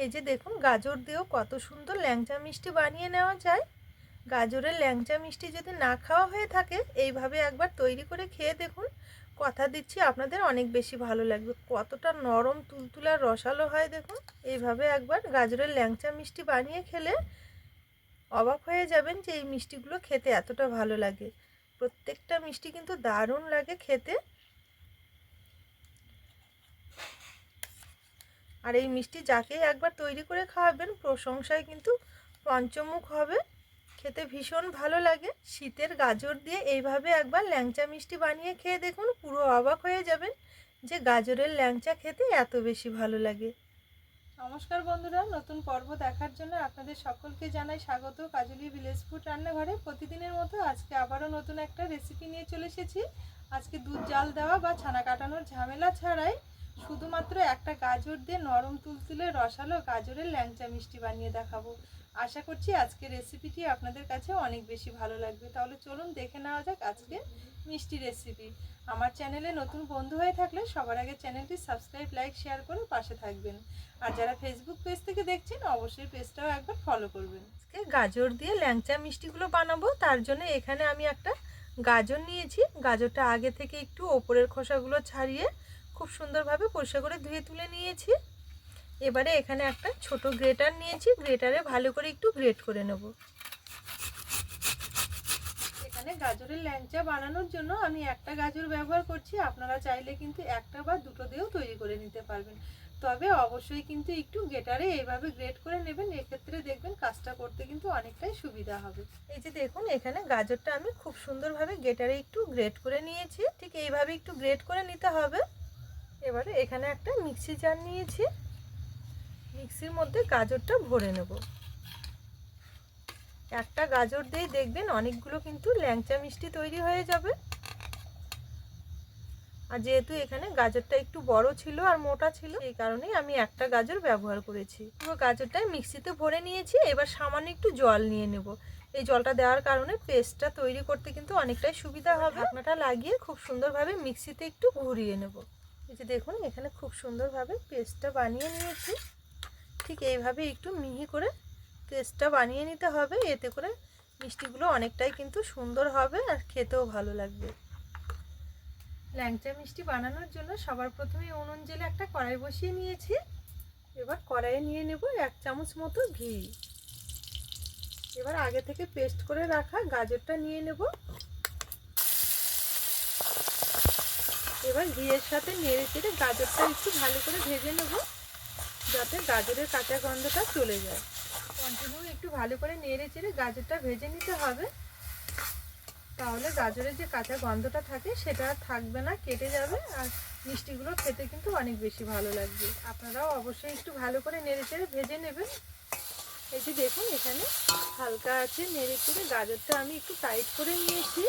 এই যে দেখুন গাজর দিয়েও কত সুন্দর ল্যাংচা মিষ্টি বানিয়ে নেওয়া যায়। গাজরের ল্যাংচা মিষ্টি যদি না খাওয়া হয়ে থাকে এইভাবে একবার তৈরি করে খেয়ে দেখুন, কথা দিচ্ছি আপনাদের অনেক বেশি ভালো লাগবে। কতটা নরম তুলতুলা রসালো হয় দেখুন। এইভাবে একবার গাজরের ল্যাংচা মিষ্টি বানিয়ে খেলে অবাক হয়ে যাবেন যে এই মিষ্টিগুলো খেতে এতটা ভালো লাগে। প্রত্যেকটা মিষ্টি কিন্তু দারুণ লাগে খেতে। আর এই মিষ্টি যাকে একবার তৈরি করে খাওয়াবেন প্রশংসায় কিন্তু পঞ্চমুখ হবে। খেতে ভীষণ ভালো লাগে। শীতের গাজর দিয়ে এইভাবে একবার ল্যাংচা মিষ্টি বানিয়ে খেয়ে দেখুন, পুরো অবাক হয়ে যাবেন যে গাজরের ল্যাংচা খেতে এত বেশি ভালো লাগে। নমস্কার বন্ধুরা, নতুন পর্ব দেখার জন্য আপনাদের সকলকে জানাই স্বাগত কাজলি ভিলেজ ফুড রান্নাঘরে। প্রতিদিনের মতো আজকে আবারও নতুন একটা রেসিপি নিয়ে চলে এসেছি। আজকে দুধ জাল দেওয়া বা ছানা কাটানোর ঝামেলা ছাড়াই শুধুমাত্র একটা গাজর দিয়ে নরম তুলতুলে রসালো গাজরের ল্যাংচা মিষ্টি বানিয়ে দেখাবো। আশা করছি আজকের রেসিপিটি আপনাদের কাছে অনেক বেশি ভালো লাগবে। তাহলে চলুন দেখে নেওয়া যাক আজকে মিষ্টি রেসিপি। আমার চ্যানেলে নতুন বন্ধু হয়ে থাকলে সবার আগে চ্যানেলটি সাবস্ক্রাইব, লাইক, শেয়ার করে পাশে থাকবেন। আর যারা ফেসবুক পেজ থেকে দেখছেন অবশ্যই পেজটাও একবার ফলো করবেন। আজকে গাজর দিয়ে ল্যাংচা মিষ্টিগুলো বানাবো, তার জন্য এখানে আমি একটা গাজর নিয়েছি। গাজরটা আগে থেকে একটু ওপরের খোসাগুলো ছাড়িয়ে খুব সুন্দরভাবে পরিষ্কার করে ধুয়ে তুলে নিয়েছি। এবারে এখানে একটা ছোট গ্রেটার নিয়েছি, গ্রেটারে ভালো করে একটু গ্রেট করে নেব। এখানে গাজরের ল্যাংচা বানানোর জন্য আমি একটা গাজর ব্যবহার করছি। আপনারা চাইলে কিন্তু একটা বা দুটো দিয়েও তৈরি করে নিতে পারবেন, তবে অবশ্যই কিন্তু একটু গ্রেটারে এইভাবে গ্রেট করে নেবেন। এক্ষেত্রে দেখবেন কাজটা করতে কিন্তু অনেকটাই সুবিধা হবে। এই যে দেখুন এখানে গাজরটা আমি খুব সুন্দরভাবে গ্রেটারে একটু গ্রেট করে নিয়েছি। ঠিক এইভাবে একটু গ্রেট করে নিতে হবে। এবারে এখানে একটা মিক্সি জার নিয়েছি, মিক্সির মধ্যে গাজরটা ভরে নেব। একটা গাজর দিয়ে দেখবেন অনেকগুলো কিন্তু ল্যাংচা মিষ্টি তৈরি হয়ে যাবে। আর যেহেতু এখানে গাজরটা একটু বড় ছিল আর মোটা ছিল, এই কারণেই আমি একটা গাজর ব্যবহার করেছি। পুরো গাজরটা মিক্সিতে ভরে নিয়েছি। এবার সামান্য একটু জল নিয়ে নেব। এই জলটা দেওয়ার কারণে পেস্টটা তৈরি করতে কিন্তু অনেকটাই সুবিধা হবে। ঢাকনাটা লাগিয়ে খুব সুন্দরভাবে মিক্সিতে একটু ঘুরিয়ে নেব। এই যে দেখুন এখানে খুব সুন্দরভাবে পেস্টটা বানিয়ে নিয়েছি। ঠিক এইভাবে একটু মিহি করে পেস্টটা বানিয়ে নিতে হবে। এতে করে মিষ্টিগুলো অনেকটাই কিন্তু সুন্দর হবে আর খেতেও ভালো লাগবে। ল্যাংচা মিষ্টি বানানোর জন্য সবার প্রথমে উনুন জেলে একটা কড়াই বসিয়ে নিয়েছি। এবার কড়াইয়ে নিয়ে নেব 1 চামচ মতো ঘি। এবার আগে থেকে পেস্ট করে রাখা গাজরটা নিয়ে নেব। এবার ঘিয়ের সাথে নেড়ে চেড়ে গাজরটা একটু ভালো করে ভেজে নেব, যাতে গাজরের কাঁচা গন্ধটা চলে যায়। কন্টিনিউ একটু ভালো করে নেড়ে চেড়ে গাজরটা ভেজে নিতে হবে, তাহলে গাজরের যে কাঁচা গন্ধটা থাকে সেটা আর থাকবে না, কেটে যাবে। আর মিষ্টিগুলো খেতে কিন্তু অনেক বেশি ভালো লাগবে। আপনারাও অবশ্যই একটু ভালো করে নেড়ে চেড়ে ভেজে নেবেন। এই যে দেখুন এখানে হালকা আছে নেড়ে চেড়ে গাজরটা আমি একটু টাইট করে নিয়েছি।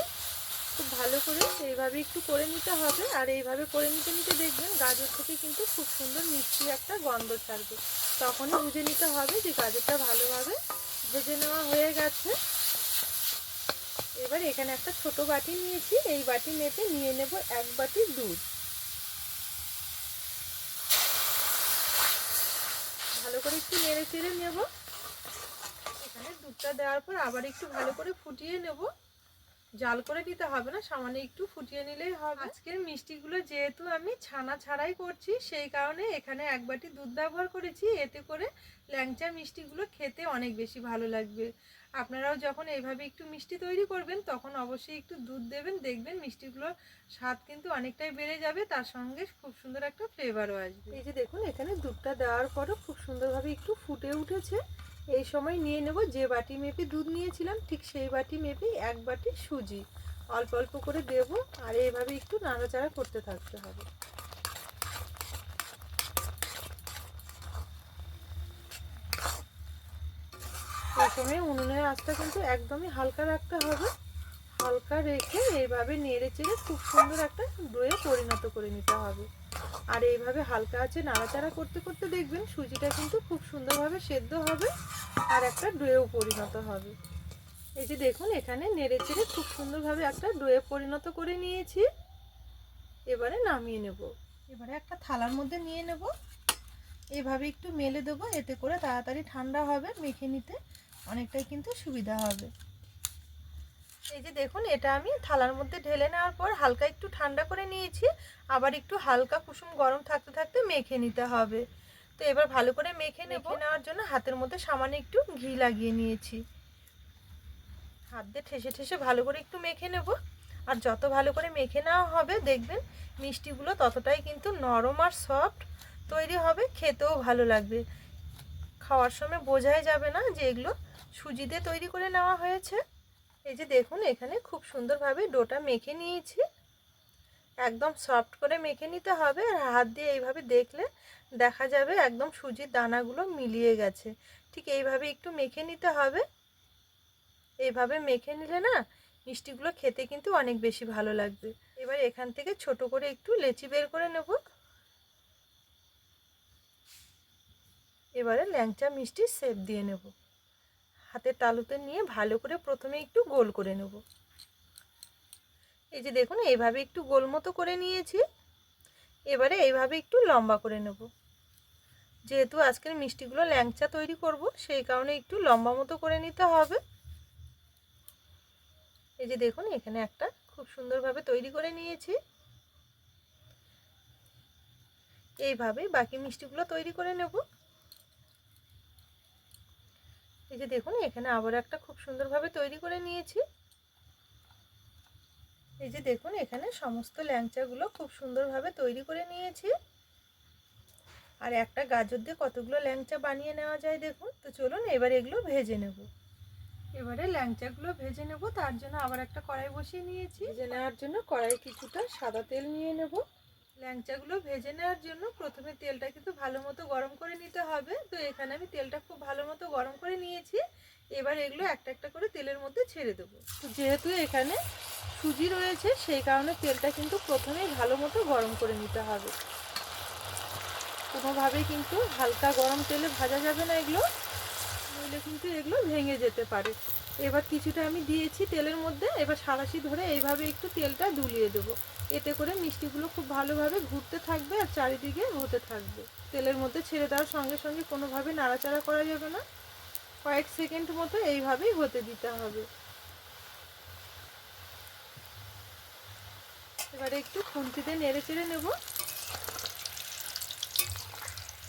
খুব ভালো করে এইভাবে একটু করে নিতে হবে। আর এইভাবে করে নিতে নিতে দেখবেন গাজর থেকে কিন্তু খুব সুন্দর মিষ্টি একটা গন্ধ ছাড়বে। তখনই বুঝে নিতে হবে যে গাজরটা ভালোভাবে ভেজে নেওয়া হয়ে গেছে। এবার এখানে একটা ছোট বাটি নিয়েছি, এই বাটি মেপে নিয়ে নেব 1 বাটি দুধ। ভালো করে একটু নেড়ে চেড়ে নেব। এখানে দুধটা দেওয়ার পর আবার একটু ভালো করে ফুটিয়ে নেব। জাল করে নিতে হবে না, সামান্য একটু ফুটিয়ে নিলেই হবে। আজকের মিষ্টিগুলো যেহেতু আমি ছানা ছাড়াই করছি, সেই কারণে এখানে 1 বাটি দুধ ব্যবহার করেছি। এতে করে ল্যাংচা মিষ্টিগুলো খেতে অনেক বেশি ভালো লাগবে। আপনারাও যখন এইভাবে একটু মিষ্টি তৈরি করবেন তখন অবশ্যই একটু দুধ দেবেন, দেখবেন মিষ্টিগুলোর স্বাদ কিন্তু অনেকটাই বেড়ে যাবে, তার সঙ্গে খুব সুন্দর একটা ফ্লেভারও আসবে। এই যে দেখুন এখানে দুধটা দেওয়ার পরও খুব সুন্দরভাবে একটু ফুটে উঠেছে। এই সময় নিয়ে নেব যে বাটি মেপে দুধ নিয়েছিলাম, ঠিক সেই বাটি মেপে 1 বাটি সুজি অল্প অল্প করে দেব। আর এইভাবে একটু নাড়াচাড়া করতে থাকতে হবে। এই সময় উনুনের আঁচটা কিন্তু একদমই হালকা রাখতে হবে। হালকা রেখে এইভাবে নেড়ে চেড়ে খুব সুন্দর একটা ডোয়ে পরিণত করে নিতে হবে। আর এইভাবে হালকা আছে নাড়াচাড়া করতে করতে দেখবেন সুজিটা কিন্তু খুব সুন্দরভাবে সেদ্ধ হবে আর একটা ডোয়েও পরিণত হবে। এই যে দেখুন এখানে নেড়ে চেড়ে খুব সুন্দরভাবে একটা ডোয়ে পরিণত করে নিয়েছি। এবারে নামিয়ে নেব। এবারে একটা থালার মধ্যে নিয়ে নেব। এভাবে একটু মেলে দেবো, এতে করে তাড়াতাড়ি ঠান্ডা হবে, মেখে নিতে অনেকটাই কিন্তু সুবিধা হবে। এই যে দেখুন, এটা আমি থালার মধ্যে ঢেলে নেওয়ার পর হালকা একটু ঠান্ডা করে নিয়েছি। আবার একটু হালকা কুসুম গরম থাকতে থাকতে মেখে নিতে হবে। তো এবার ভালো করে মেখে নেওয়ার জন্য হাতের মধ্যে সামান্য একটু ঘি লাগিয়ে নিয়েছি। হাত দিয়ে ঠেসে ঠেসে ভালো করে একটু মেখে নেব। আর যত ভালো করে মেখে নেওয়া হবে দেখবেন মিষ্টিগুলো ততটাই কিন্তু নরম আর সফট তৈরি হবে, খেতেও ভালো লাগবে। খাওয়ার সময় বোঝাই যাবে না যে এগুলো সুজি দিয়ে তৈরি করে নেওয়া হয়েছে। এই যে দেখুন, এখানে খুব সুন্দরভাবে ডোটা মেখে নিয়েছি। একদম সফট করে মেখে নিতে হবে। আর হাত দিয়ে এইভাবে দেখলে দেখা যাবে একদম সুজির দানাগুলো মিলিয়ে গেছে। ঠিক এইভাবে একটু মেখে নিতে হবে। এইভাবে মেখে নিলে না মিষ্টিগুলো খেতে কিন্তু অনেক বেশি ভালো লাগবে। এবার এখান থেকে ছোট করে একটু লেচি বের করে নেব। এবারে ল্যাংচা মিষ্টির শেপ দিয়ে নেব। হাতের তালুতে নিয়ে ভালো করে প্রথমে একটু গোল করে নেব। এই যে দেখুন, এইভাবে একটু গোল মতো করে নিয়েছি। এবারে এইভাবে একটু লম্বা করে নেব। যেহেতু আজকের মিষ্টিগুলো ল্যাংচা তৈরি করব, সেই কারণে একটু লম্বা মতো করে নিতে হবে। এই যে দেখুন, এখানে একটা খুব সুন্দরভাবে তৈরি করে নিয়েছি। এইভাবেই বাকি মিষ্টিগুলো তৈরি করে নেব। এই যে দেখুন, এখানে আবার একটা খুব সুন্দরভাবে তৈরি করে নিয়েছি। এই যে দেখুন, এখানে সমস্ত ল্যাংচাগুলো খুব সুন্দরভাবে তৈরি করে নিয়েছি। আর একটা গাজর দিয়ে কতগুলো ল্যাংচা বানিয়ে নেওয়া যায় দেখুন। তো চলুন এবার এগুলো ভেজে নেব। এবারে ল্যাংচাগুলো ভেজে নেব, তার জন্য আবার একটা কড়াই বসিয়ে নিয়েছি। ভেজে নেওয়ার জন্য কড়াই কিছুটা সাদা তেল নিয়ে নেব। ল্যাংচাগুলো ভেজে নেওয়ার জন্য প্রথমে তেলটা কিন্তু ভালো মতো গরম করে নিতে হবে। তো এখানে আমি তেলটা খুব ভালো মতো গরম করে নিয়েছি। এবার এগুলো একটা একটা করে তেলের মধ্যে ছেড়ে দেবো। তো যেহেতু এখানে সুজি রয়েছে, সেই কারণে তেলটা কিন্তু প্রথমেই ভালো মতো গরম করে নিতে হবে। কোনোভাবেই কিন্তু হালকা গরম তেলে ভাজা যাবে না এগুলো, নইলে কিন্তু এগুলো ভেঙে যেতে পারে। এবার কিছুটা আমি দিয়েছি তেলের মধ্যে। এবার সাঁড়াশি ধরে এইভাবে একটু তেলটা দুলিয়ে দেবো। এতে করে মিষ্টিগুলো খুব ভালোভাবে ঘুরতে থাকবে আর চারিদিকে হতে থাকবে। তেলের মধ্যে ছেড়ে দেওয়ার সঙ্গে সঙ্গে কোনোভাবে নাড়াচাড়া করা যাবে না। কয়েক সেকেন্ড মতো এইভাবেই হতে দিতে হবে। এবারে একটু খুন্তিতে নেড়ে চেড়ে নেব।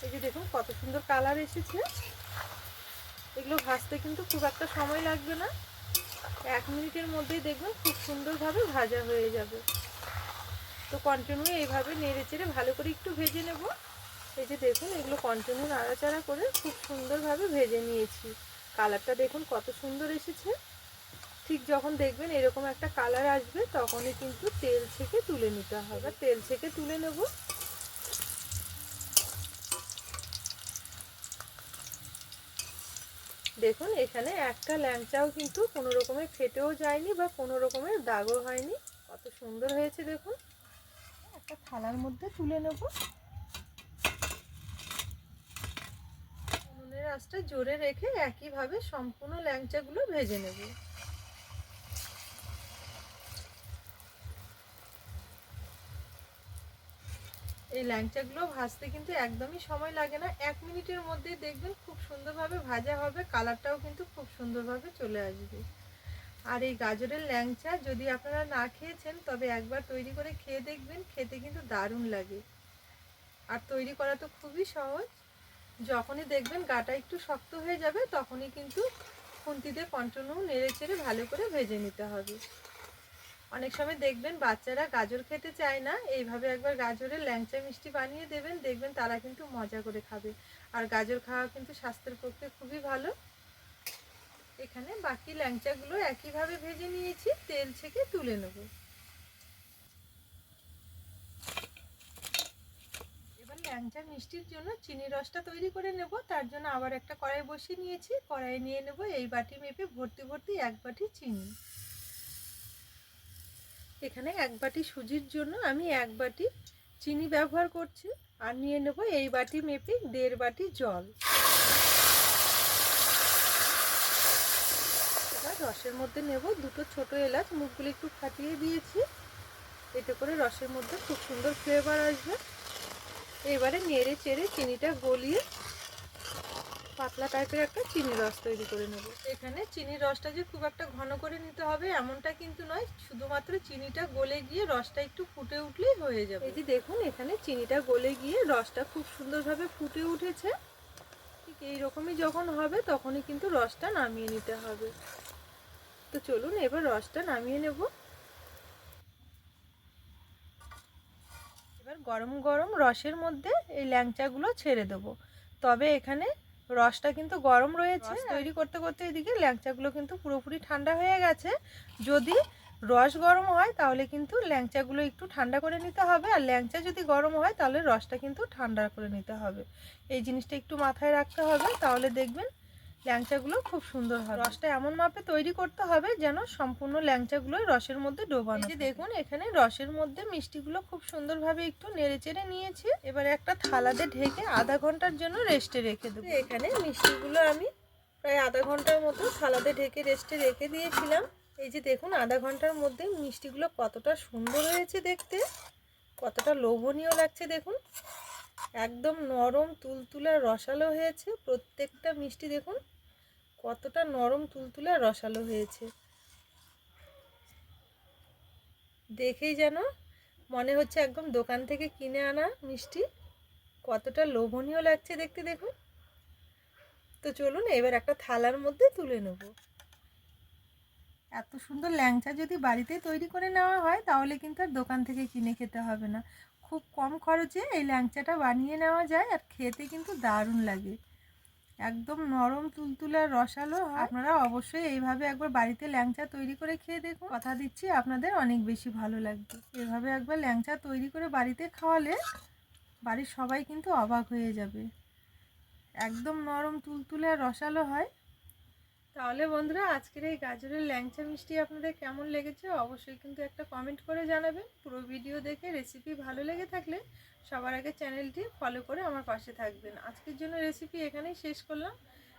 এই যে দেখুন কত সুন্দর কালার এসেছে। এগুলো ভাজতে কিন্তু খুব একটা সময় লাগবে না, 1 মিনিটের মধ্যেই দেখবেন খুব সুন্দরভাবে ভাজা হয়ে যাবে। তো কন্টিনিউ এইভাবে নেড়ে চেড়ে ভালো করে একটু ভেজে নেব। এই যে দেখুন, এগুলো কন্টিনিউ নাড়াচাড়া করে খুব সুন্দরভাবে ভেজে নিয়েছি। কালারটা দেখুন কত সুন্দর এসেছে। ঠিক যখন দেখবেন এরকম একটা কালার আসবে, তখনই কিন্তু তেল থেকে তুলে নিতে হবে। তেল থেকে তুলে নেব। দেখুন, এখানে একটা ল্যাংচাও কিন্তু কোনো রকমের ফেটেও যায়নি বা কোনো রকমের দাগও হয়নি। কত সুন্দর হয়েছে দেখুন। একটা থালার মধ্যে তুলে নেব। উনুনের আঁচটা জোরে রেখে একইভাবে সম্পূর্ণ ল্যাংচাগুলো ভেজে নেব। এই ল্যাংচাগুলো ভাজতে কিন্তু একদমই সময় লাগে না, 1 মিনিটের মধ্যেই দেখবেন খুব সুন্দরভাবে ভাজা হবে, কালারটাও কিন্তু খুব সুন্দরভাবে চলে আসবে। আর এই গাজরের ল্যাংচা যদি আপনারা না খেয়েছেন, তবে একবার তৈরি করে খেয়ে দেখবেন, খেতে কিন্তু দারুণ লাগে। আর তৈরি করা তো খুবই সহজ। যখনই দেখবেন গাটা একটু শক্ত হয়ে যাবে, তখনই কিন্তু খুন্তিতে কন্টিনিউ নেড়ে চেড়ে ভালো করে ভেজে নিতে হবে। অনেক সময় দেখবেন বাচ্চারা গাজর খেতে চায় না, এইভাবে একবার গাজরের ল্যাংচা মিষ্টি বানিয়ে দেবেন, দেখবেন তারা কিন্তু মজা করে খাবে। আর গাজর খাওয়া কিন্তু স্বাস্থ্যের পক্ষে খুবই ভালো। এখানে বাকি ল্যাংচাগুলো একইভাবে ভেজে নিয়েছি, তেল ছেঁকে তুলে নেব। এবার ল্যাংচা মিষ্টির জন্য চিনি রসটা তৈরি করে নেব। তার জন্য আবার একটা কড়াই বসিয়ে নিয়েছি। কড়াই নিয়ে নেব এই বাটি মেপে ভর্তি ভর্তি 1 বাটি চিনি। এখানে 1 বাটি সুজির জন্য আমি 1 বাটি চিনি ব্যবহার করছি। আর নিয়ে নেব এই বাটি মেপে 1.5 বাটি জল। এবার রসের মধ্যে নেব 2টো ছোট এলাচ, মুখগুলো একটু ফাটিয়ে দিয়েছি। এতে করে রসের মধ্যে খুব সুন্দর ফ্লেভার আসবে। এবারে নেড়ে চেড়ে চিনিটা গলিয়ে পাতলা টাইপের একটা চিনির রস তৈরি করে নেব। এখানে চিনির রসটা যে খুব একটা ঘন করে নিতে হবে এমনটা কিন্তু নয়, শুধুমাত্র চিনিটা গলে গিয়ে রসটা একটু ফুটে উঠলেই হয়ে যাবে। এই যে দেখুন এখানে চিনিটা গলে গিয়ে রসটা খুব সুন্দরভাবে ফুটে উঠেছে। ঠিক এইরকমই যখন হবে তখনই কিন্তু রসটা নামিয়ে নিতে হবে। তো চলুন এবার রসটা নামিয়ে নেব। এবার গরম গরম রসের মধ্যে এই ল্যাংচাগুলো ছেড়ে দেবো। তবে এখানে রসটা কিন্তু গরম রয়েছে, তৈরি করতে করতে এদিকে ল্যাংচাগুলো কিন্তু পুরোপুরি ঠান্ডা হয়ে গেছে। যদি রস গরম হয় তাহলে কিন্তু ল্যাংচাগুলো একটু ঠান্ডা করে নিতে হবে, আর ল্যাংচা যদি গরম হয় তাহলে রসটা কিন্তু ঠান্ডা করে নিতে হবে। এই জিনিসটা একটু মাথায় রাখতে হবে, তাহলে দেখবেন ল্যাংচাগুলো খুব সুন্দর হবে। রসটা এমন মাপে তৈরি করতে হবে যেন সম্পূর্ণ ল্যাংচাগুলো রসের মধ্যে ডোবানো। এই যে দেখুন এখানে রসের মধ্যে মিষ্টিগুলো খুব সুন্দরভাবে একটু নেড়েচেড়ে নিয়েছি। এবারে একটা থালাতে ঢেকে আধা ঘন্টার জন্য রেস্টে রেখে দেবো। এখানে মিষ্টিগুলো আমি প্রায় আধা ঘন্টার মতো থালাতে ঢেকে রেস্টে রেখে দিয়েছিলাম। এই যে দেখুন আধা ঘন্টার মধ্যে মিষ্টিগুলো কতটা সুন্দর হয়েছে দেখতে, কতটা লোভনীয় লাগছে দেখুন। একদম নরম তুলতুলে রসালো হয়েছে প্রত্যেকটা মিষ্টি। দেখুন কতটা নরম তুলতুলে রসালো হয়েছে, দেখেই যেন মনে হচ্ছে একদম দোকান থেকে কিনে আনা মিষ্টি। কতটা লোভনীয় লাগছে দেখতে দেখুন। তো চলুন এবার একটা থালার মধ্যে তুলে নেব। এত সুন্দর ল্যাংচা যদি বাড়িতে তৈরি করে নেওয়া হয় তাহলে কিন্তু আর দোকান থেকে কিনে খেতে হবে না। খুব কম খরচে এই ল্যাংচাটা বানিয়ে নেওয়া যায়, আর খেতে কিন্তু দারুণ লাগে। একদম নরম তুলতুলে রসালো। আপনারা অবশ্যই এইভাবে একবার বাড়িতে ল্যাংচা তৈরি করে খেয়ে দেখুন, কথা দিচ্ছি আপনাদের অনেক বেশি ভালো লাগবে। এভাবে একবার ল্যাংচা তৈরি করে বাড়িতে খাওয়ালে বাড়ির সবাই কিন্তু অবাক হয়ে যাবে। একদম নরম তুলতুলে রসালো হয়। তাহলে বন্ধুরা আজকের এই গাজরের ল্যাংচা মিষ্টি আপনাদের কেমন লেগেছে অবশ্যই কিন্তু একটা কমেন্ট করে জানাবেন। পুরো ভিডিও দেখে রেসিপি ভালো লেগে থাকলে সবার আগে চ্যানেলটি ফলো করে আমার পাশে থাকবেন। আজকের জন্য রেসিপি এখানেই শেষ করলাম।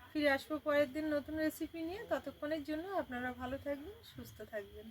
ফিরে আসবো পরের দিন নতুন রেসিপি নিয়ে। ততক্ষণের জন্য আপনারা ভালো থাকবেন, সুস্থ থাকবেন।